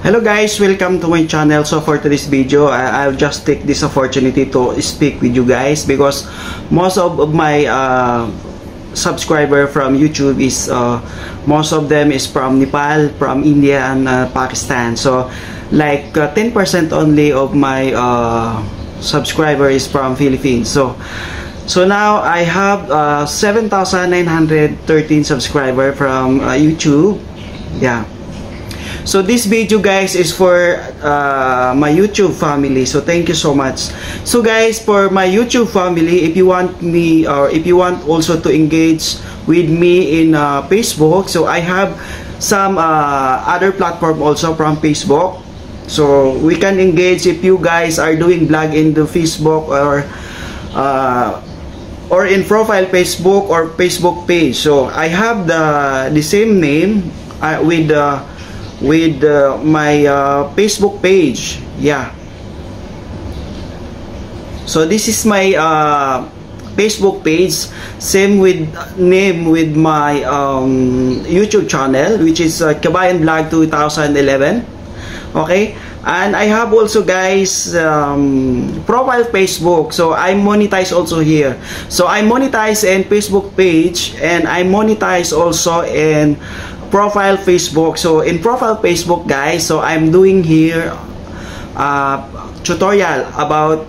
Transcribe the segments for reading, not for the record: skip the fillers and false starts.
Hello guys, welcome to my channel. So for today's video, I'll just take this opportunity to speak with you guys because most of my subscriber from YouTube is most of them is from Nepal, from India and Pakistan. So like 10% only of my subscriber is from Philippines. So now I have 7,913 subscriber from YouTube. Yeah. So this video guys is for my YouTube family. So thank you so much. So guys, for my YouTube family, if you want me or if you want also to engage with me in Facebook, so I have some other platform also from Facebook. So we can engage if you guys are doing blog in the Facebook or in profile Facebook or Facebook page. So I have the same name with my Facebook page. Yeah, so this is my Facebook page, same with name with my YouTube channel, which is Kabayan Vlog 2011. Okay, and I have also guys profile Facebook, so I monetize also here. So I monetize in Facebook page and I monetize also in profile Facebook. So in profile Facebook guys, so I'm doing here tutorial about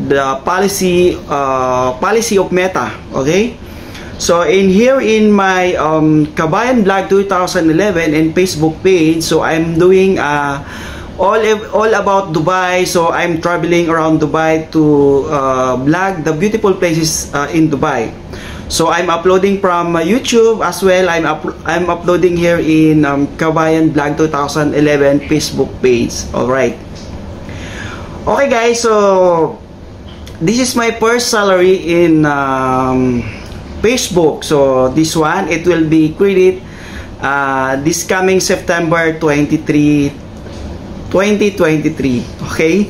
the policy of Meta. Okay, so in here in my Kabayan Vlog 2011 and Facebook page, so I'm doing all about Dubai. So I'm traveling around Dubai to vlog the beautiful places in Dubai. So I'm uploading from YouTube as well. I'm uploading here in Kabayan Vlog 2011 Facebook page. Alright. Okay guys, so this is my first salary in Facebook. So this one, it will be credit this coming September 23, 2023. Okay.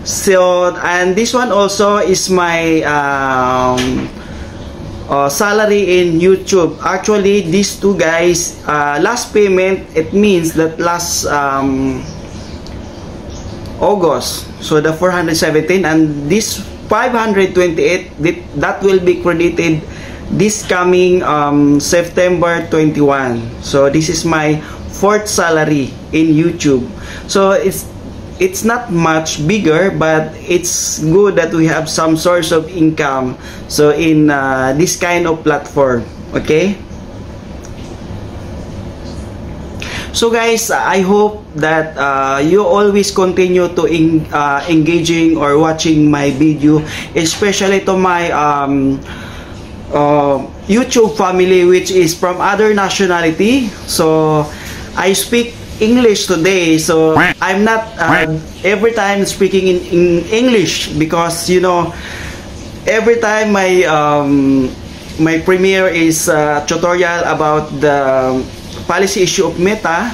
So and this one also is my salary in YouTube. Actually, these two guys, last payment, it means that last August, so the 417 and this 528, that will be credited this coming September 21. So this is my fourth salary in YouTube. So it's not much bigger, but it's good that we have some source of income, so in this kind of platform. Okay, so guys, I hope that you always continue to engaging or watching my video, especially to my YouTube family which is from other nationality. So I speak English today, so I'm not every time speaking in English because you know every time my my premiere is tutorial about the policy issue of Meta,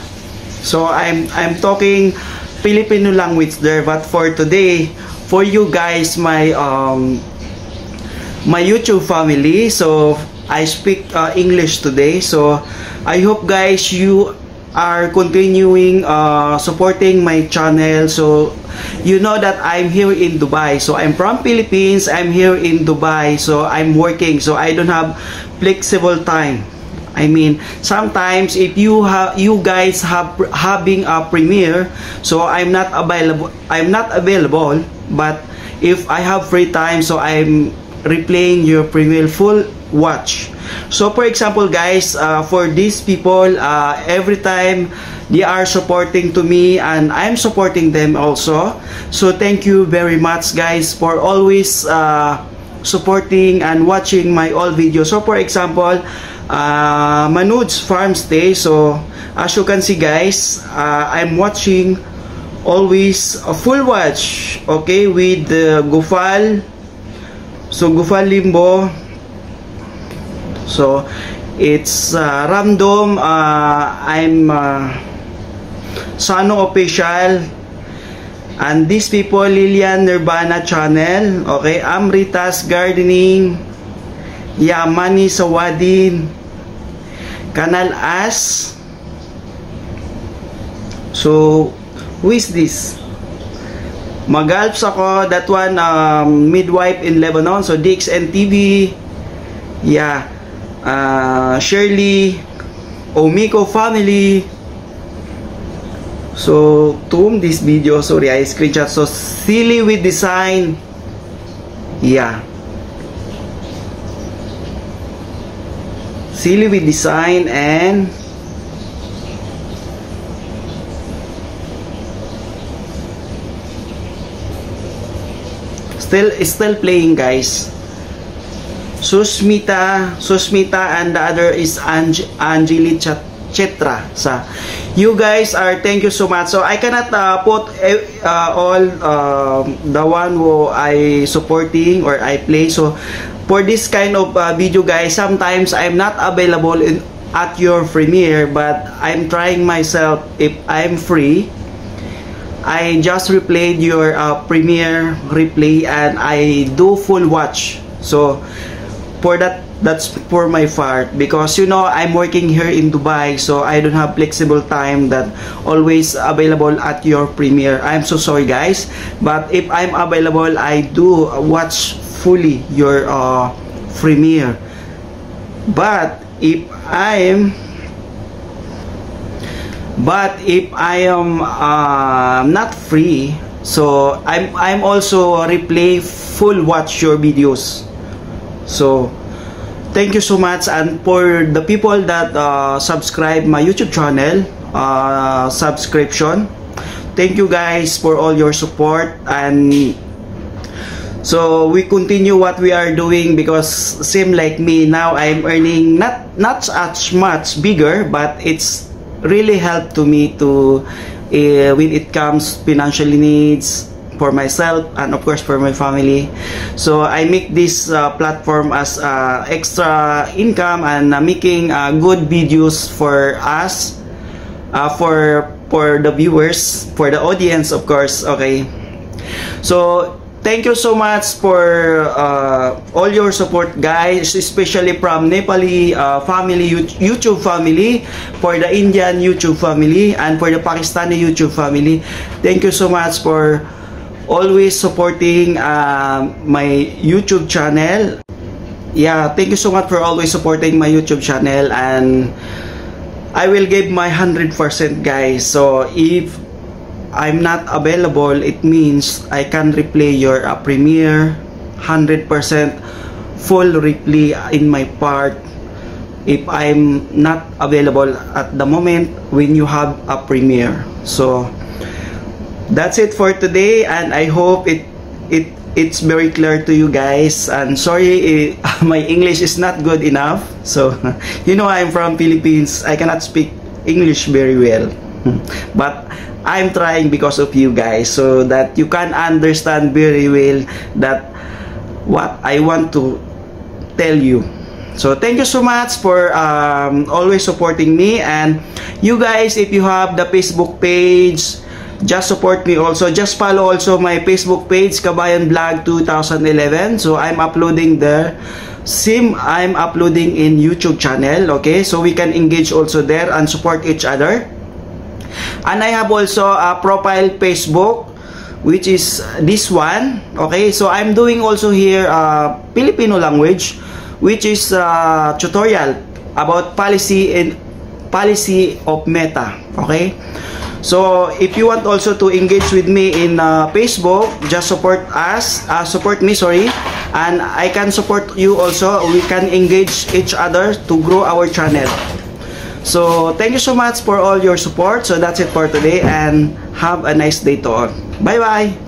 so I'm talking Filipino language there. But for today, for you guys, my my YouTube family, so I speak English today. So I hope guys you are continuing supporting my channel. So you know that I'm here in Dubai, so I'm from Philippines, I'm here in Dubai, so I'm working, so I don't have flexible time. I mean, sometimes if you guys having a premiere, so I'm not available, but if I have free time, so I'm replaying your premiere full watch. So for example guys, for these people, every time they are supporting to me and I'm supporting them also. So thank you very much guys for always supporting and watching my all videos. So for example, Manud's Farm Stay, so as you can see guys, I'm watching always a full watch, okay, with Gufal. So Gufal Limbo, so it's random. I'm Sano Official, and these people, Lilian Nirvana channel, okay, Amritas Gardening, Yamani Sawadin, Kanal As, So, who is this? Magalps ako, that one, midwife in Lebanon. So, DXN TV. Yeah. Shirley, Omiko family. So, to whom this video, sorry, I screenshot. So, silly with design. Yeah. Silly with design and still playing, guys. Susmita, and the other is Anjali Chetra. So, you guys are, thank you so much. So I cannot put all the one who I supporting or I play. So for this kind of video, guys, sometimes I'm not available at your premiere, but I'm trying myself. If I'm free, I just replayed your premiere replay and I do full watch. So for that's for my part, because you know I'm working here in Dubai, so I don't have flexible time that always available at your premiere. I'm so sorry, guys, but if I'm available, I do watch fully your premiere. But if I am not free, so I'm also replay full watch your videos. So thank you so much, and for the people that subscribe my YouTube channel, subscription, thank you guys for all your support. And so we continue what we are doing, because same like me now, I'm earning not as much bigger, but it's really helped to me to when it comes financial needs for myself and of course for my family. So I make this platform as extra income and making good videos for us, for the viewers, for the audience, of course. Okay, so thank you so much for all your support, guys, especially from Nepali family, YouTube family, for the Indian YouTube family, and for the Pakistani YouTube family. Thank you so much for always supporting my YouTube channel. Yeah, thank you so much for always supporting my YouTube channel, and I will give my 100%, guys. So if I'm not available, it means I can replay your premiere 100% full replay in my part if I'm not available at the moment when you have a premiere. So that's it for today, and I hope it's very clear to you guys. And sorry, my English is not good enough. So you know, I'm from Philippines, I cannot speak English very well, but I'm trying because of you guys, so that you can understand very well that what I want to tell you. So thank you so much for always supporting me. And you guys, if you have the Facebook page, just support me also. Just follow also my Facebook page, Kabayan Vlog 2011. So I'm uploading there. Same, I'm uploading in YouTube channel. Okay, so we can engage also there and support each other. And I have also a profile Facebook, which is this one. Okay, so I'm doing also here Filipino language, which is tutorial about policy of Meta. Okay, so if you want also to engage with me in Facebook, just support me, sorry, and I can support you also. We can engage each other to grow our channel. So thank you so much for all your support. So that's it for today, and have a nice day to all. Bye bye.